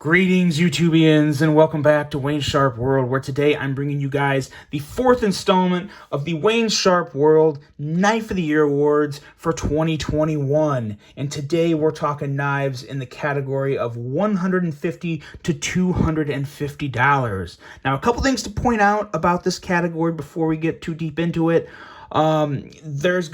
Greetings, YouTubians, and welcome back to Wayne Sharp World, where today I'm bringing you guys the fourth installment of the Wayne Sharp World Knife of the Year Awards for 2021. And today we're talking knives in the category of $150 to $250. Now, a couple things to point out about this category before we get too deep into it. This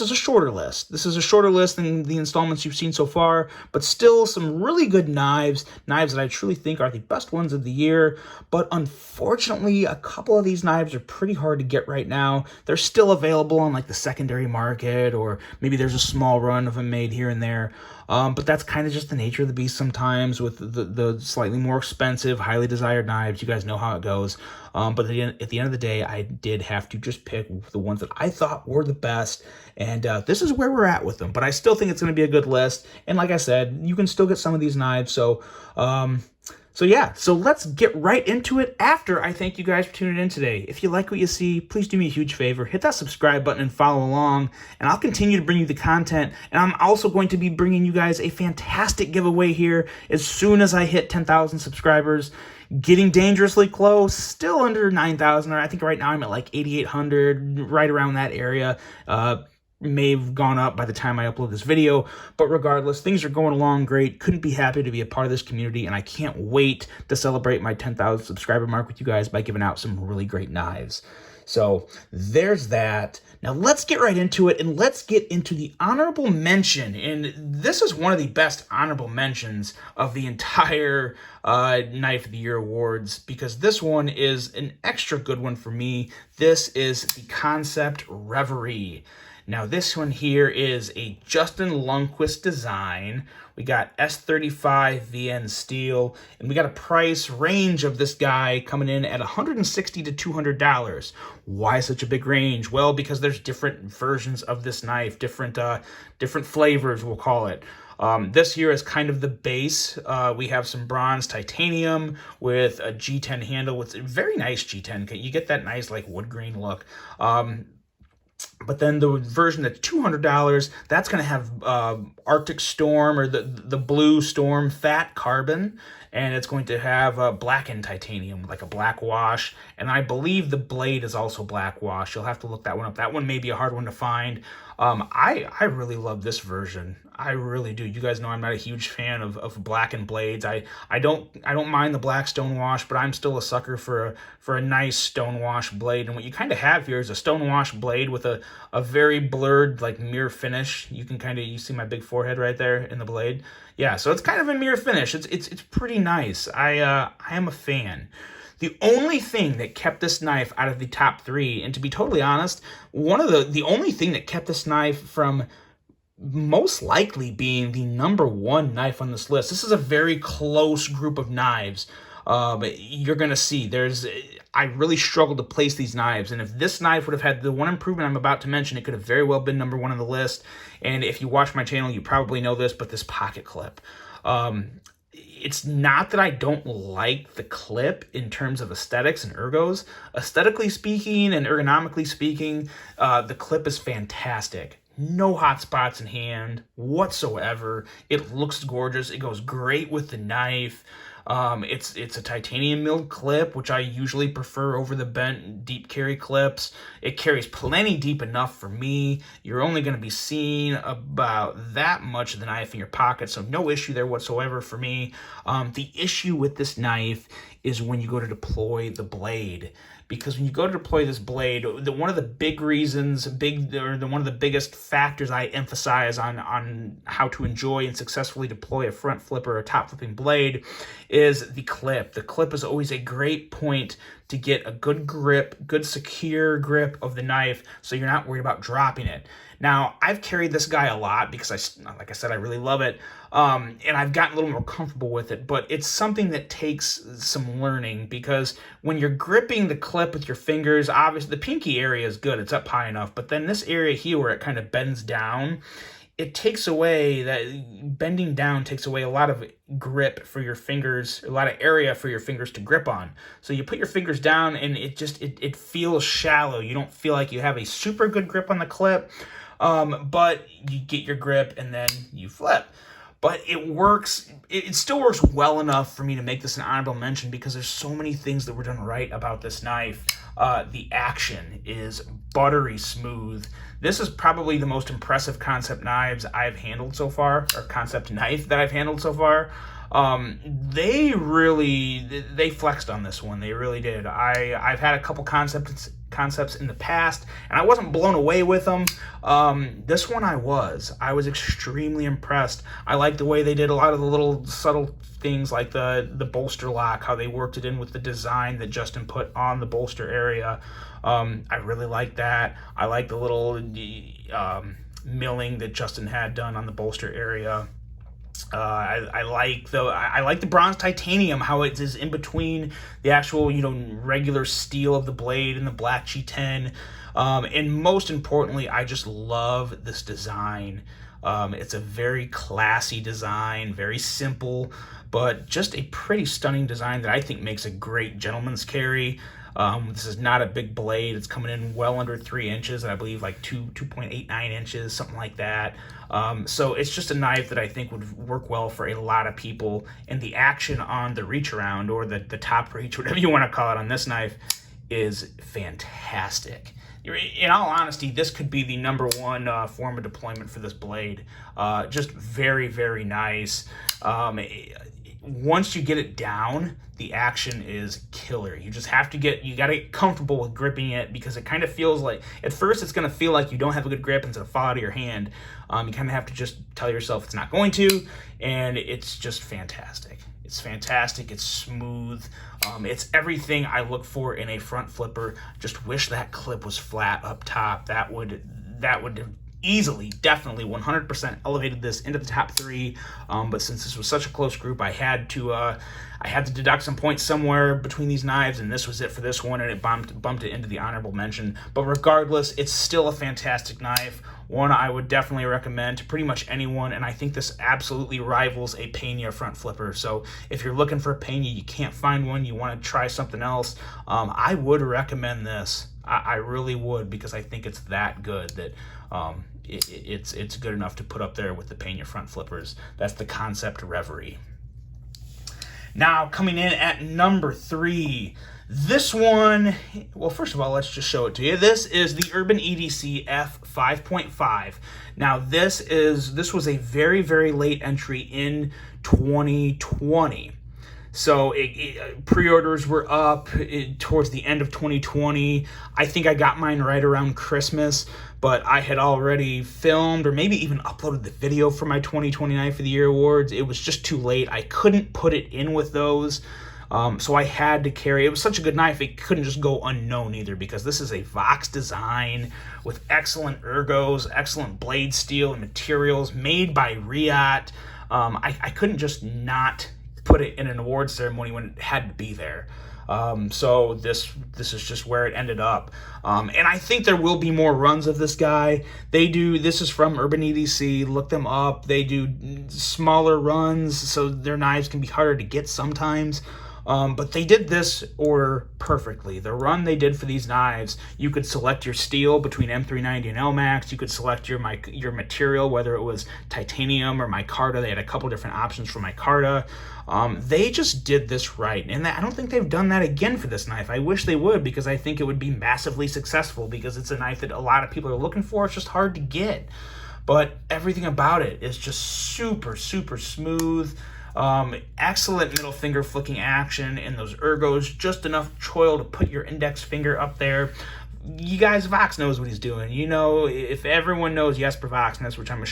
is a shorter list. This is a shorter list than the installments you've seen so far, but still some really good knives that I truly think are the best ones of the year. But unfortunately, a couple of these knives are pretty hard to get right now. They're still available on like the secondary market, or maybe there's a small run of them made here and there. But that's kind of just the nature of the beast sometimes with the slightly more expensive, highly desired knives. You guys know how it goes. But at the end of the day, I did have to just pick the ones that I thought were the best. And this is where we're at with them. But I still think it's going to be a good list. And like I said, you can still get some of these knives. So let's get right into it after I thank you guys for tuning in today. If you like what you see, please do me a huge favor. Hit that subscribe button and follow along, and I'll continue to bring you the content. And I'm also going to be bringing you guys a fantastic giveaway here as soon as I hit 10,000 subscribers. Getting dangerously close, still under 9,000. I think right now I'm at like 8,800, right around that area. May have gone up by the time I upload this video, but regardless, things are going along great. Couldn't be happy to be a part of this community, and I can't wait to celebrate my 10,000 subscriber mark with you guys by giving out some really great knives. So there's that. Now let's get right into it, and let's get into the honorable mention. And this is one of the best honorable mentions of the entire Knife of the Year Awards, because this one is an extra good one for me. This is the Concept Reverie. Now, this one here is a Justin Lundquist design. We got S35 VN steel, and we got a price range of this guy coming in at $160 to $200. Why such a big range? Well, because there's different versions of this knife, different flavors, we'll call it. This here is kind of the base. We have some bronze titanium with a G10 handle with a very nice G10. You get that nice like wood grain look. But then the version that's $200, that's going to have Arctic Storm, or the Blue Storm Fat Carbon, and it's going to have blackened titanium, like a black wash, and I believe the blade is also black wash. You'll have to look that one up. That one may be a hard one to find. I really love this version. I really do. You guys know I'm not a huge fan of blackened blades. I don't mind the black stonewash, but I'm still a sucker for a nice stonewash blade. And what you kind of have here is a stonewash blade with a very blurred like mirror finish. You see my big forehead right there in the blade. Yeah, so it's kind of a mirror finish. It's pretty nice. I am a fan. The only thing that kept this knife out of the top three, and to be totally honest, the only thing that kept this knife from most likely being the #1 knife on this list. This is a very close group of knives. You're going to see I really struggled to place these knives, and if this knife would have had the one improvement I'm about to mention, it could have very well been #1 on the list. And if you watch my channel, you probably know this, but this pocket clip. It's not that I don't like the clip in terms of aesthetics and ergos. Aesthetically speaking and ergonomically speaking, the clip is fantastic. No hot spots in hand whatsoever. It looks gorgeous. It goes great with the knife. It's a titanium milled clip, which I usually prefer over the bent deep carry clips. It carries plenty deep enough for me. You're only going to be seeing about that much of the knife in your pocket, so no issue there whatsoever for me. The issue with this knife is when you go to deploy the blade. Because when you go to deploy this blade, one of the biggest factors I emphasize on how to enjoy and successfully deploy a front flip or a top flipping blade is the clip. The clip is always a great point to get a good grip, good secure grip of the knife, so you're not worried about dropping it. Now, I've carried this guy a lot because, like I said, I really love it, and I've gotten a little more comfortable with it, but it's something that takes some learning, because when you're gripping the clip with your fingers, obviously the pinky area is good, it's up high enough, but then this area here where it kind of bends down, bending down takes away a lot of grip for your fingers, a lot of area for your fingers to grip on. So you put your fingers down and it feels shallow. You don't feel like you have a super good grip on the clip, but you get your grip and then you flip. but it works. It still works well enough for me to make this an honorable mention because there's so many things that were done right about this knife. The action is buttery smooth. This is probably the most impressive concept knives I've handled so far, or concept knife that I've handled so far. They flexed on this one. They really did. I've had a couple concepts in the past, and I wasn't blown away with them. This one I was extremely impressed. I like the way they did a lot of the little subtle things, like the bolster lock, how they worked it in with the design that Justin put on the bolster area. I really like that. I like the little milling that Justin had done on the bolster area. I like the bronze titanium, how it is in between the actual, regular steel of the blade and the black G10. And most importantly, I just love this design. It's a very classy design, very simple, but just a pretty stunning design that I think makes a great gentleman's carry. This is not a big blade. It's coming in well under 3 inches, and I believe like 2.89 inches, something like that. So it's just a knife that I think would work well for a lot of people. And the action on the reach around, or the top reach, whatever you want to call it, on this knife is fantastic. In all honesty, this could be the #1 form of deployment for this blade. Just very, very nice. Once you get it down, the action is killer. You just have to you gotta get comfortable with gripping it, because it kind of feels like, at first it's gonna feel like you don't have a good grip and it's gonna fall out of your hand. You kind of have to just tell yourself it's not going to, and it's just fantastic. It's fantastic, it's smooth, it's everything I look for in a front flipper. Just wish that clip was flat up top. That would easily, definitely 100% elevated this into the top 3, but since this was such a close group, I had to deduct some points somewhere between these knives, and this was it for this one, and it bumped it into the honorable mention. But regardless, it's still a fantastic knife, one I would definitely recommend to pretty much anyone, and I think this absolutely rivals a Pena front flipper. So if you're looking for a Pena, you can't find one, you want to try something else, I would recommend this. I really would, because I think it's that good that it's good enough to put up there with the Pena front flippers. That's the Concept Reverie. Now, coming in at number 3, this one, well, first of all, let's just show it to you. This is the Urban EDC F5.5. Now, this was a very, very late entry in 2020. So pre-orders were up towards the end of 2020. I think I got mine right around Christmas, but I had already filmed or maybe even uploaded the video for my 2020 Knife of the Year awards. It was just too late. I couldn't put it in with those, so I had to carry. It was such a good knife, it couldn't just go unknown either, because this is a Vox design with excellent ergos, excellent blade steel and materials made by Riot. I couldn't just not put it in an award ceremony when it had to be there. So this is just where it ended up. And I think there will be more runs of this guy. This is from Urban EDC, look them up. They do smaller runs, so their knives can be harder to get sometimes. But they did this order perfectly. The run they did for these knives, you could select your steel between M390 and LMAX. You could select your material, whether it was titanium or micarta. They had a couple different options for micarta. They just did this right, and I don't think they've done that again for this knife. I wish they would, because I think it would be massively successful, because it's a knife that a lot of people are looking for. It's just hard to get, but everything about it is just super, super smooth. Excellent middle finger flicking action, and those ergos, just enough choil to put your index finger up there. You guys, Vox knows what he's doing. You know, if everyone knows Jesper Voxness, which I'm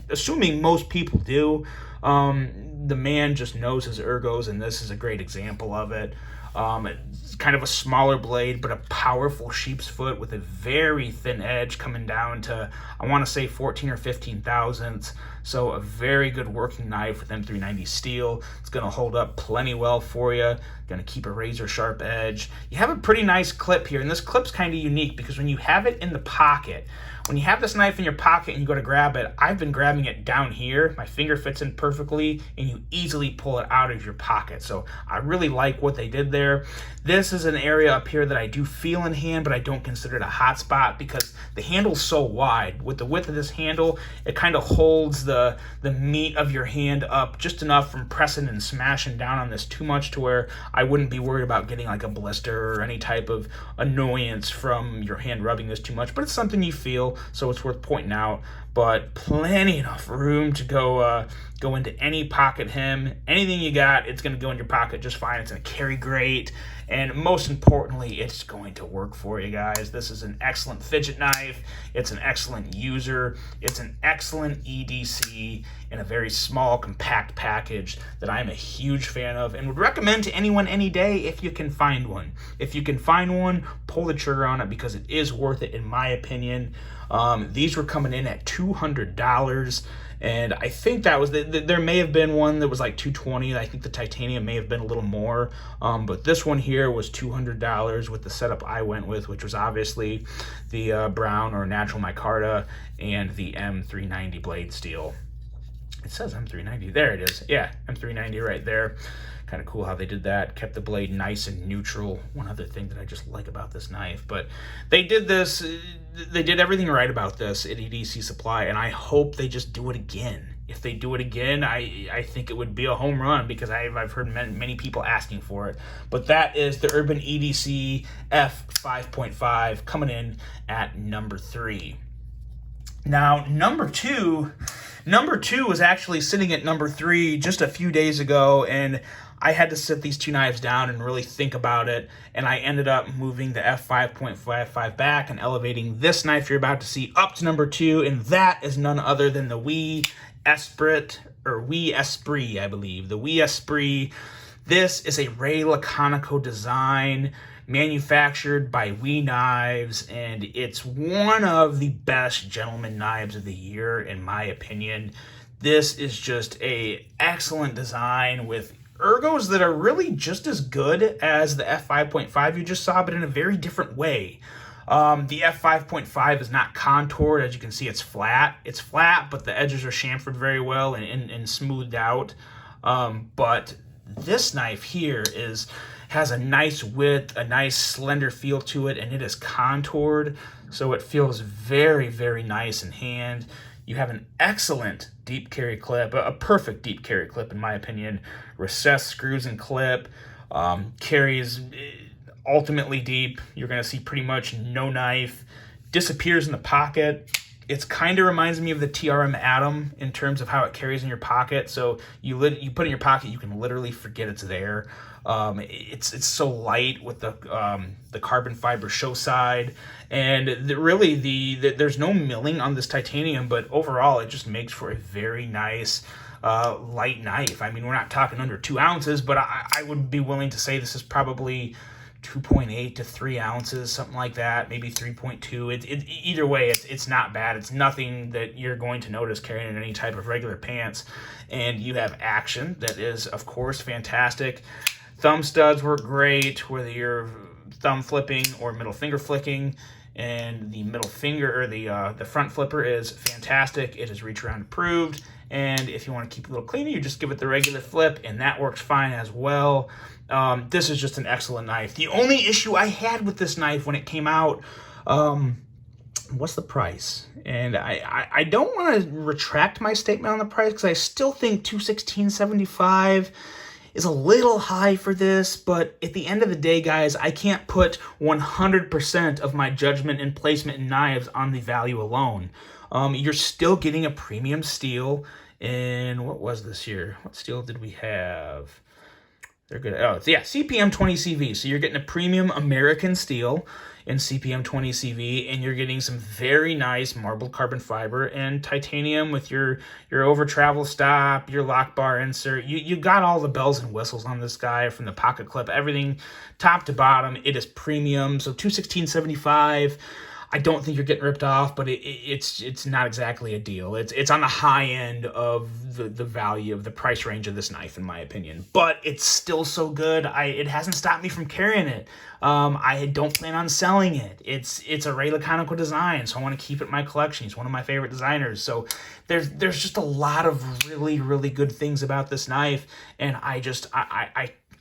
assuming most people do, the man just knows his ergos, and this is a great example of it. It's kind of a smaller blade, but a powerful sheep's foot with a very thin edge coming down to, I want to say 14 or 15 thousandths. So a very good working knife with M390 steel. It's going to hold up plenty well for you. Going to keep a razor sharp edge. You have a pretty nice clip here, and this clip's kind of unique because when you have it in the pocket, when you have this knife in your pocket and you go to grab it, I've been grabbing it down here. My finger fits in perfectly, and you easily pull it out of your pocket. So I really like what they did there. there. This is an area up here that I do feel in hand, but I don't consider it a hot spot because the handle's so wide. With the width of this handle, it kind of holds the meat of your hand up just enough from pressing and smashing down on this too much to where I wouldn't be worried about getting like a blister or any type of annoyance from your hand rubbing this too much, but it's something you feel, so it's worth pointing out. But plenty enough room to go into any pocket hem. Anything you got, it's going to go in your pocket just fine. It's going to carry great. And most importantly, it's going to work for you guys. This is an excellent fidget knife. It's an excellent user. It's an excellent EDC in a very small, compact package that I'm a huge fan of and would recommend to anyone any day if you can find one. If you can find one, pull the trigger on it because it is worth it in my opinion. These were coming in at $200. And I think that was, there may have been one that was like $220. I think the titanium may have been a little more. But this one here was $200 with the setup I went with, which was obviously the brown or natural micarta and the M390 blade steel. It says M390. There it is. Yeah, M390 right there. Kind of cool how they did that. Kept the blade nice and neutral. One other thing that I just like about this knife. But they did this, they did everything right about this at EDC Supply, and I hope they just do it again. If they do it again, I think it would be a home run because I've heard many people asking for it. But that is the Urban EDC F5.5 coming in at number 3. Now, number two was actually sitting at number 3 just a few days ago, and I had to sit these two knives down and really think about it, and I ended up moving the F5.55 back and elevating this knife you're about to see up to number 2, and that is none other than the Wee Esprit, I believe. The Wee Esprit. This is a Ray Laconico design, manufactured by Wee Knives, and it's one of the best gentleman knives of the year, in my opinion. This is just a excellent design with ergos that are really just as good as the F5.5 you just saw, but in a very different way. The F5.5 is not contoured. As you can see, it's flat. It's flat, but the edges are chamfered very well and smoothed out. But this knife here has a nice width, a nice slender feel to it, and it is contoured, so it feels very, very nice in hand. You have an excellent deep carry clip, a perfect deep carry clip in my opinion. Recessed screws and clip, carries ultimately deep. You're going to see pretty much no knife. Disappears in the pocket. It kind of reminds me of the TRM Atom in terms of how it carries in your pocket. So you put it in your pocket, you can literally forget it's there. It's so light with the carbon fiber show side, and there's no milling on this titanium, but overall it just makes for a very nice light knife. I mean, we're not talking under 2 ounces, but I would be willing to say this is probably 2.8 to 3 ounces, something like that, maybe 3.2. Either way, it's not bad. It's nothing that you're going to notice carrying in any type of regular pants. And you have action that is, of course, fantastic. Thumb studs work great, whether you're thumb flipping or middle finger flicking. And the middle finger, or the front flipper is fantastic. It is reach around approved. And if you want to keep it a little cleaner, you just give it the regular flip, and that works fine as well. This is just an excellent knife. The only issue I had with this knife when it came out, what's the price? And I don't want to retract my statement on the price because I still think $216.75 is a little high for this, but at the end of the day, guys, I can't put 100% of my judgment and placement in knives on the value alone. You're still getting a premium steel in, what was this here? What steel did we have? They're good. Oh, yeah, CPM 20 CV. So you're getting a premium American steel in CPM 20 CV, and you're getting some very nice marbled carbon fiber and titanium with your over travel stop, your lock bar insert. You got all the bells and whistles on this guy, from the pocket clip, everything top to bottom. It is premium. So $216.75. I don't think you're getting ripped off, but it's not exactly a deal. It's on the high end of the value of the price range of this knife, in my opinion. But it's still so good. It hasn't stopped me from carrying it. I don't plan on selling it. It's a Ray Laconico design, so I want to keep it in my collection. He's one of my favorite designers. So there's just a lot of really, really good things about this knife, and I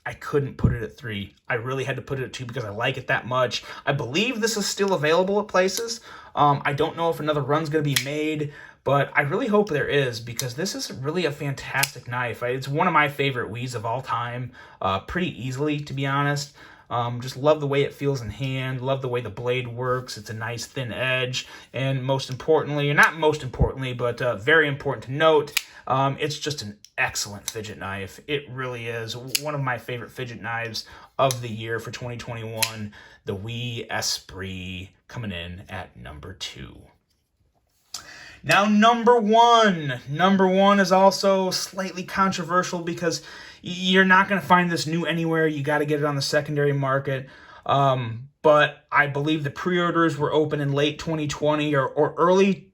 I couldn't put it at 3. I really had to put it at 2 because I like it that much. I believe this is still available at places. I don't know if another run's going to be made, but I really hope there is, because this is really a fantastic knife. It's one of my favorite Wii's of all time, pretty easily, to be honest. Just love the way it feels in hand, love the way the blade works. It's a nice thin edge, and most importantly, or not most importantly, but very important to note, it's just an excellent fidget knife. It really is one of my favorite fidget knives of the year for 2021. The Wii Esprit coming in at number 2. Now, number one is also slightly controversial because you're not going to find this new anywhere. You got to get it on the secondary market. But I believe the pre-orders were open in late 2020 or early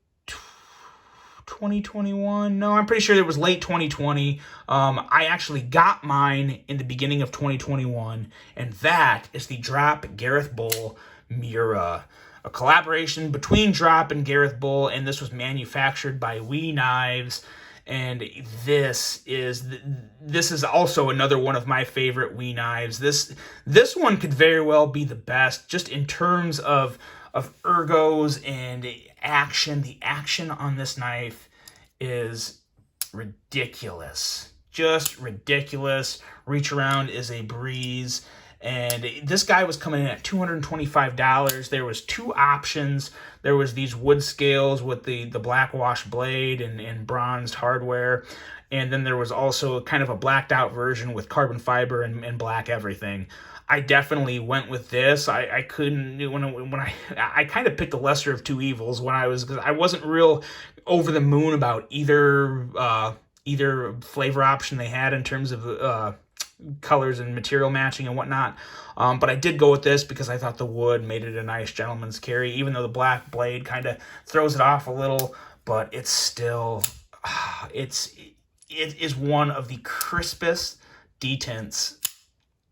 2021. No, I'm pretty sure it was late 2020. I actually got mine in the beginning of 2021, and that is the Drop Gareth Bull Miura, a collaboration between Drop and Gareth Bull, and this was manufactured by Wii Knives. And this is also another one of my favorite Wii knives. This one could very well be the best, just in terms of ergos and action. The action on this knife is ridiculous, just ridiculous. Reach around is a breeze. And this guy was coming in at $225. There was 2 options. There was these wood scales with the black wash blade and bronzed hardware. And then there was also kind of a blacked out version with carbon fiber and black everything. I definitely went with this. I couldn't, when I kind of picked the lesser of 2 evils because I wasn't real over the moon about either flavor option they had in terms of colors and material matching and whatnot, but I did go with this because I thought the wood made it a nice gentleman's carry, even though the black blade kind of throws it off a little. But it's still it is one of the crispest detents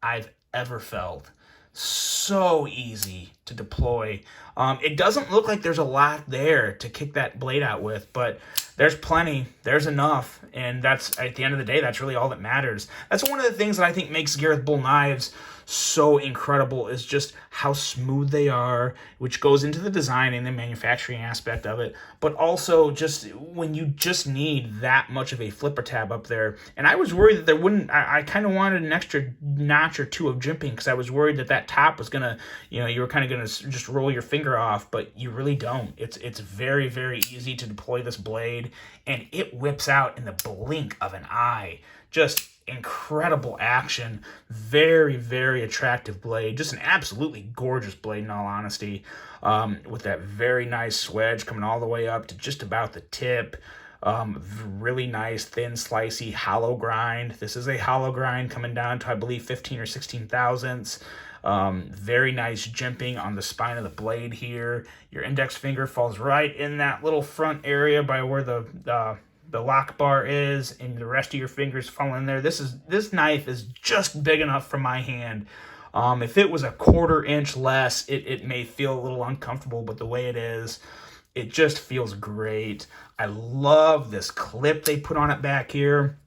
I've ever felt. So easy to deploy. It doesn't look like there's a lot there to kick that blade out with, but there's plenty, there's enough, and that's, at the end of the day, that's really all that matters. That's one of the things that I think makes Gareth Bull knives so incredible, is just how smooth they are, which goes into the design and the manufacturing aspect of it, but also just when you just need that much of a flipper tab up there. And I was worried that there wouldn't, I kind of wanted an extra notch or 2 of jimping, because I was worried that top was gonna, you were kind of gonna just roll your finger off, but you really don't. It's very, very easy to deploy this blade, and it whips out in the blink of an eye. Just incredible action. Very, very attractive blade. Just an absolutely gorgeous blade, in all honesty, with that very nice swedge coming all the way up to just about the tip. Really nice, thin, slicey, hollow grind. This is a hollow grind coming down to, I believe, 15 or 16 thousandths. Very nice jimping on the spine of the blade here. Your index finger falls right in that little front area by where the lock bar is, and the rest of your fingers fall in there. This knife is just big enough for my hand. If it was a 1/4 inch less, it may feel a little uncomfortable, but the way it is, it just feels great. I love this clip they put on it back here.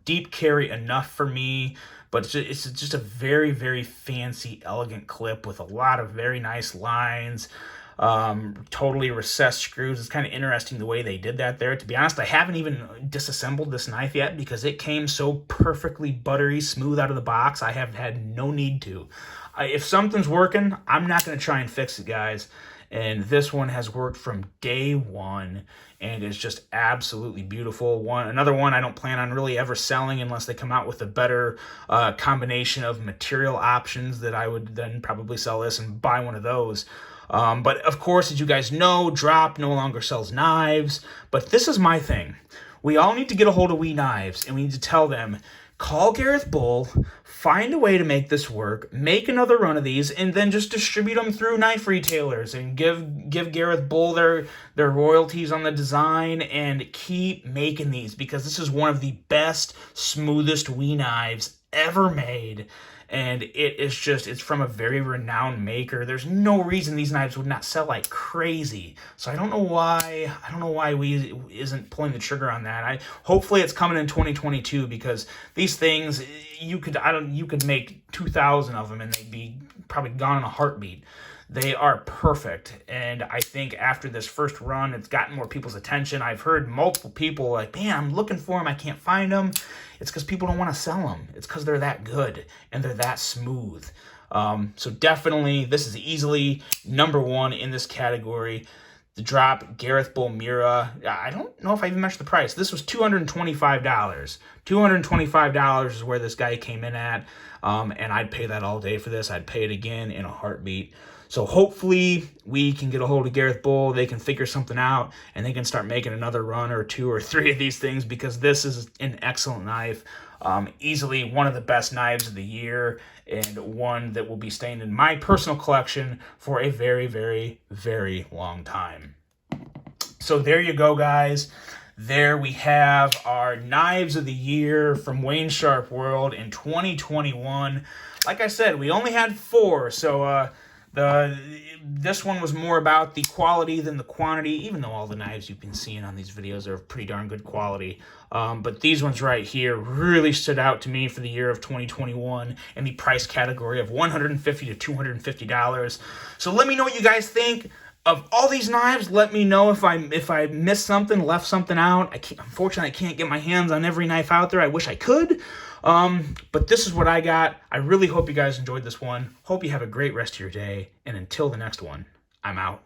Deep carry enough for me, but it's just a very, very fancy, elegant clip with a lot of very nice lines. Totally recessed screws. It's kind of interesting the way they did that there. To be honest, I haven't even disassembled this knife yet because it came so perfectly buttery smooth out of the box. I have had no need to. If something's working, I'm not going to try and fix it, guys. And this one has worked from day one and is just absolutely beautiful. Another one I don't plan on really ever selling unless they come out with a better combination of material options, that I would then probably sell this and buy one of those. But of course, as you guys know, Drop no longer sells knives, but this is my thing. We all need to get a hold of Wii Knives, and we need to tell them, call Gareth Bull, find a way to make this work, make another run of these, and then just distribute them through knife retailers and give Gareth Bull their royalties on the design, and keep making these, because this is one of the best, smoothest Wii knives ever made. and it's from a very renowned maker. There's no reason these knives would not sell like crazy. So I don't know why we isn't pulling the trigger on that. Hopefully it's coming in 2022, because these things, you could make 2,000 of them and they'd be probably gone in a heartbeat. They are perfect, and I think after this first run, it's gotten more people's attention. I've heard multiple people like, man, I'm looking for them, I can't find them. It's because people don't want to sell them. It's because they're that good, and they're that smooth. So definitely, this is easily #1 in this category. The drop, Gareth Bull Miura. I don't know if I even mentioned the price. This was $225. $225 is where this guy came in at, and I'd pay that all day for this. I'd pay it again in a heartbeat. So hopefully we can get a hold of Gareth Bull, they can figure something out, and they can start making another run or 2 or 3 of these things, because this is an excellent knife. Easily one of the best knives of the year, and one that will be staying in my personal collection for a very, very, very long time. So there you go, guys. There we have our knives of the year from Wayne Sharp World in 2021. Like I said, we only had 4, so this one was more about the quality than the quantity, even though all the knives you've been seeing on these videos are pretty darn good quality. But these ones right here really stood out to me for the year of 2021 in the price category of $150 to $250. So let me know what you guys think of all these knives. Let me know if I missed something, left something out. Unfortunately, I can't get my hands on every knife out there. I wish I could. But this is what I got. I really hope you guys enjoyed this one. Hope you have a great rest of your day. And until the next one, I'm out.